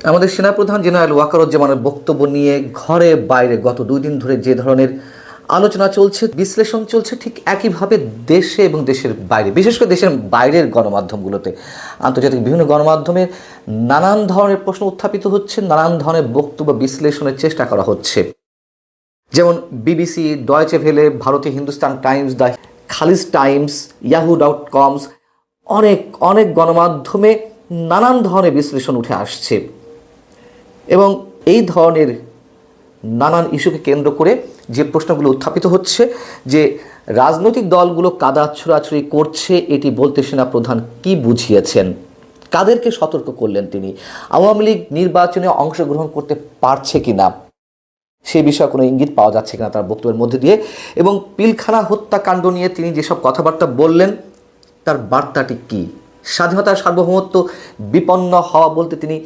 আমাদের সেনাপ্রধান জেনারেল ওয়াকারুজ্জামানের বক্তব্য নিয়ে ঘরে বাইরে গত 2 দিন ধরে যে ধরনের আলোচনা চলছে, বিশ্লেষণ চলছে, ঠিক একইভাবে দেশে এবং দেশের বাইরে, বিশেষ করে দেশের বাইরের গণমাধ্যমগুলোতে, আন্তর্জাতিক বিভিন্ন গণমাধ্যমে নানান ধরনের প্রশ্ন উত্থাপিত হচ্ছে, নানান ধরনের বক্তব্য বিশ্লেষণের চেষ্টা করা হচ্ছে। যেমন বিবিসি, ডয়েচে ভেলে, ভারতীয় Hindustan Times, the Khaleej Times, yahoo.com, অনেক গণমাধ্যমে নানান ধরনের বিশ্লেষণ উঠে আসছে এবং এই ধরনের নানান ইস্যুকে কেন্দ্র করে যে প্রশ্নগুলো উত্থাপিত হচ্ছে যে রাজনৈতিক দলগুলো কাদা ছোড়াছুড়ি করছে, এটি বলতে সেনাপ্রধান কি বুঝিয়েছেন, কাদেরকে সতর্ক করলেন তিনি, আওয়ামী লীগ নির্বাচনে অংশগ্রহণ করতে পারছে কিনা সেই বিষয়ে কোনো ইঙ্গিত পাওয়া যাচ্ছে কিনা তার বক্তব্যের মধ্যে দিয়ে, এবং পিলখানা হত্যাকাণ্ড নিয়ে তিনি যেসব কথাবার্তা বললেন তার বার্তাটি কি, স্বাধীনতার সার্বভৌমত্ব বিপন্ন হওয়া বলতে তিনি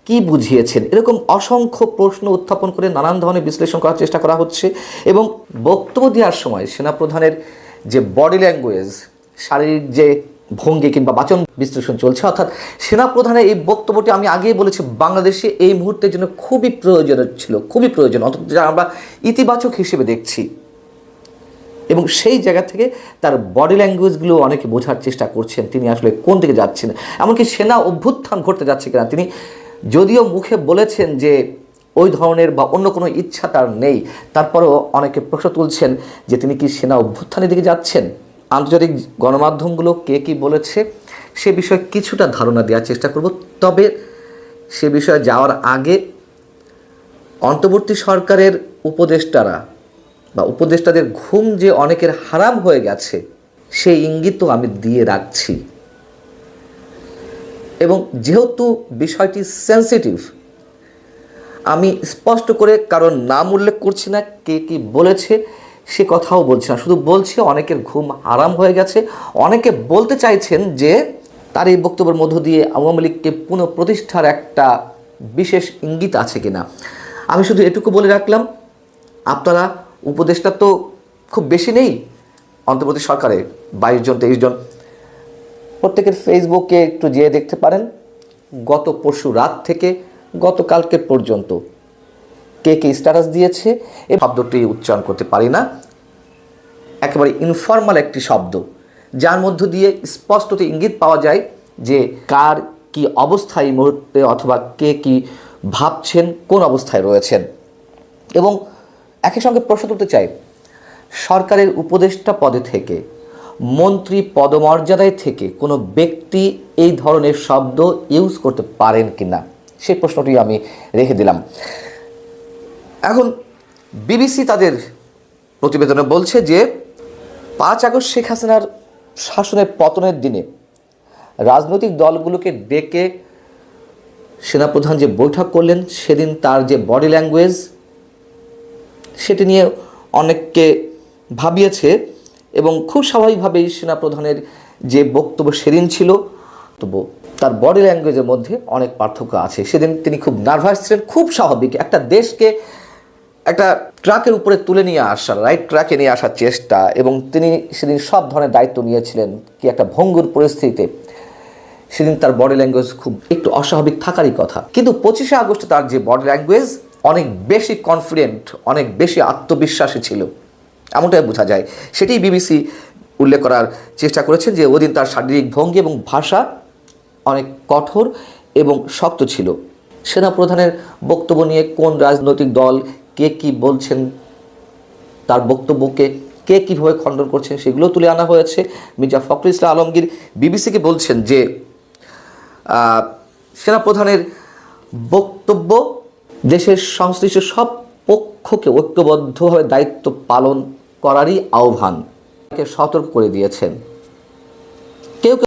কি বুঝিয়েছেন, এরকম অসংখ্য প্রশ্ন উত্থাপন করে নানান ধরনের বিশ্লেষণ করার চেষ্টা করা হচ্ছে। এবং বক্তব্য দেওয়ার সময় সেনাপ্রধানের যে বডি ল্যাঙ্গুয়েজ, শারীরিক যে ভঙ্গি কিংবা বাচন বিশ্লেষণ চলছে, অর্থাৎ সেনাপ্রধানের এই বক্তব্যটি আমি আগেই বলেছি বাংলাদেশে এই মুহূর্তের জন্য খুবই প্রয়োজন ছিল, খুবই প্রয়োজন, অন্তত যা আমরা ইতিবাচক হিসেবে দেখছি। এবং সেই জায়গা থেকে তার বডি ল্যাঙ্গুয়েজগুলো অনেকে বোঝার চেষ্টা করছেন তিনি আসলে কোন দিকে যাচ্ছেন, এমনকি সেনা অভ্যুত্থান ঘটতে যাচ্ছে কিনা। তিনি যদিও মুখে বলেছেন যে ওই ধরনের বা অন্য কোনো ইচ্ছা তার নেই, তারপরেও অনেকে প্রশ্ন তুলছেন যে তিনি কি সেনা অভ্যুত্থানের দিকে যাচ্ছেন। আন্তর্জাতিক গণমাধ্যমগুলো কে কী বলেছে সে বিষয়ে কিছুটা ধারণা দেওয়ার চেষ্টা করব, তবে সে বিষয়ে যাওয়ার আগে অন্তর্বর্তী সরকারের উপদেষ্টারা বা উপদেষ্টাদের ঘুম যে অনেকের হারাম হয়ে গেছে সেই ইঙ্গিতও আমি দিয়ে রাখছি। এবং যেহেতু বিষয়টি সেন্সিটিভ, আমি স্পষ্ট করে কারণ নাম উল্লেখ করছি না, কে কি বলেছে সে কথাও বলছি না, শুধু বলছি অনেকের ঘুম হারাম হয়ে গেছে। অনেকে বলতে চাইছেন যে তার এই বক্তব্যের মধ্য দিয়ে আওয়ামী লীগকে পুনঃপ্রতিষ্ঠার একটা বিশেষ ইঙ্গিত আছে কিনা। আমি শুধু এটুকু বলে রাখলাম, আপনারা উপদেষ্টা তো খুব বেশি নেই অন্তর্বর্তী সরকারে, 22 জন 23 জন, প্রত্যেকের ফেসবুকে একটু যেয়ে দেখতে পারেন গত পরশু রাত থেকে গতকালকে পর্যন্ত কে কে স্ট্যাটাস দিয়েছে। এই শব্দটি উচ্চারণ করতে পারি না, একেবারে ইনফর্মাল একটি শব্দ যার মধ্য দিয়ে স্পষ্টত ইঙ্গিত পাওয়া যায় যে কার কি অবস্থায় এই মুহূর্তে, অথবা কে কি ভাবছেন, কোন অবস্থায় রয়েছেন। এবং একই সঙ্গে প্রশ্ন তুলতে চাই, সরকারের উপদেষ্টা পদে থেকে, মন্ত্রী পদমর্যাদায় থেকে কোনো ব্যক্তি এই ধরনের শব্দ ইউজ করতে পারেন কিনা সেই প্রশ্নটি আমি রেখে দিলাম। এখন বিবিসি তাদের প্রতিবেদনে বলছে যে 5 আগস্ট শেখ হাসিনার শাসনের পতনের দিনে রাজনৈতিক দলগুলোকে ডেকে সেনাপ্রধান যে বৈঠক করলেন, সেদিন তার যে বডি ল্যাঙ্গুয়েজ সেটি নিয়ে অনেককে ভাবিয়েছে। এবং খুব স্বাভাবিকভাবেই সেনাপ্রধানের যে বক্তব্য সেদিন ছিল, তবু তার বডি ল্যাঙ্গুয়েজের মধ্যে অনেক পার্থক্য আছে। সেদিন তিনি খুব নার্ভাস ছিলেন, খুব স্বাভাবিক। একটা দেশকে একটা ট্রাকের উপরে তুলে নিয়ে আসা, রাইট ট্র্যাকে নিয়ে আসার চেষ্টা, এবং তিনি সেদিন সব ধরনের দায়িত্ব নিয়েছিলেন কি একটা ভঙ্গুর পরিস্থিতিতে। সেদিন তার বডি ল্যাঙ্গুয়েজ খুব একটু অস্বাভাবিক থাকারই কথা, কিন্তু 25শে আগস্টে তার যে বডি ল্যাঙ্গুয়েজ অনেক বেশি কনফিডেন্ট, অনেক বেশি আত্মবিশ্বাসী ছিল, এমনটাই বোঝা যায়। সেটি বিবিসি উল্লেখ করার চেষ্টা করেছেন যে ওদিন তার শারীরিক ভঙ্গি এবং ভাষা অনেক কঠোর এবং শক্ত ছিল। সেনাপ্রধানের বক্তব্য নিয়ে কোন রাজনৈতিক দল কে কী বলছেন, তার বক্তব্যকে কে কীভাবে খণ্ডন করছেন সেগুলো তুলে আনা হয়েছে। মির্জা ফখরুল ইসলাম আলমগীর বিবিসিকে বলছেন যে সেনাপ্রধানের বক্তব্য দেশের সংশ্লিষ্ট সব পক্ষকে ঐক্যবদ্ধভাবে দায়িত্ব পালন করারই আহ্বান, সতর্ক করে দিয়েছেন।